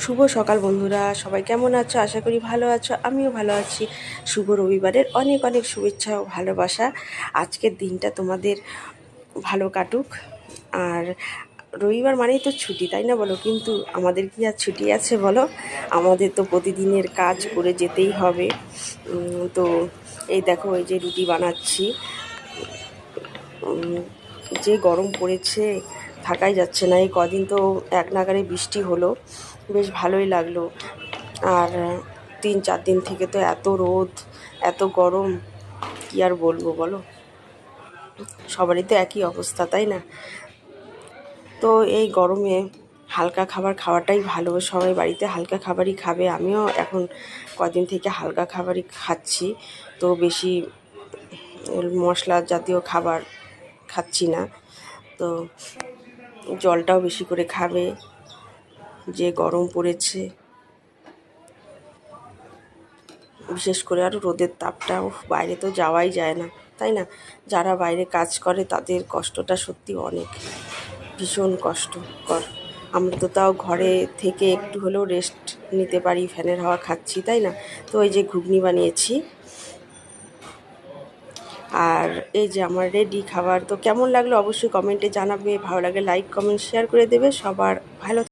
শুভ সকাল বন্ধুরা, সবাই কেমন আছো? আশা করি ভালো আছো, আমিও ভালো আছি। শুভ রবিবারের অনেক অনেক শুভেচ্ছা ও ভালোবাসা। আজকের দিনটা তোমাদের ভালো কাটুক। আর রবিবার মানেই তো ছুটি, তাই না বলো? কিন্তু আমাদের কি আর ছুটি আছে বলো? আমাদের তো প্রতিদিনের কাজ করে যেতেই হবে। তো এই দেখো, এই যে রুটি বানাচ্ছি। যে গরম পড়েছে, থাকাই যাচ্ছে না। এই কদিন তো এক নাগাড়ে বৃষ্টি হলো, বেশ ভালোই লাগলো। আর 3-4 দিন থেকে তো এত রোদ, এত গরম, কি আর বলবো বলো? সবারই তো একই অবস্থা, তাই না? তো এই গরমে হালকা খাবার খাওয়াটাই ভালো। সবাই বাড়িতে হালকা খাবারই খাবে, আমিও এখন কদিন থেকে হালকা খাবারই খাচ্ছি। তো বেশি মশলা জাতীয় খাবার খাচ্ছি না। তো জলটাও বেশি করে খাবে, যে গরম পড়েছে বিশেষ করে। আর রোদের তাপটা, বাইরে তো যাওয়াই যায় না, তাই না? যারা বাইরে কাজ করে তাদের কষ্টটা সত্যি অনেক, ভীষণ কষ্টকর। আমরা তো তাও ঘরে থেকে একটু হলেও রেস্ট নিতে পারি, ফ্যানের হাওয়া খাচ্ছি, তাই না? তো এই যে ঘুগনি বানিয়েছি, আর এই যে আমার রেডি খাবার। তো কেমন লাগলো অবশ্যই কমেন্টে জানাবে, ভালো লাগে লাইক কমেন্ট শেয়ার করে দেবে। সবার ভালো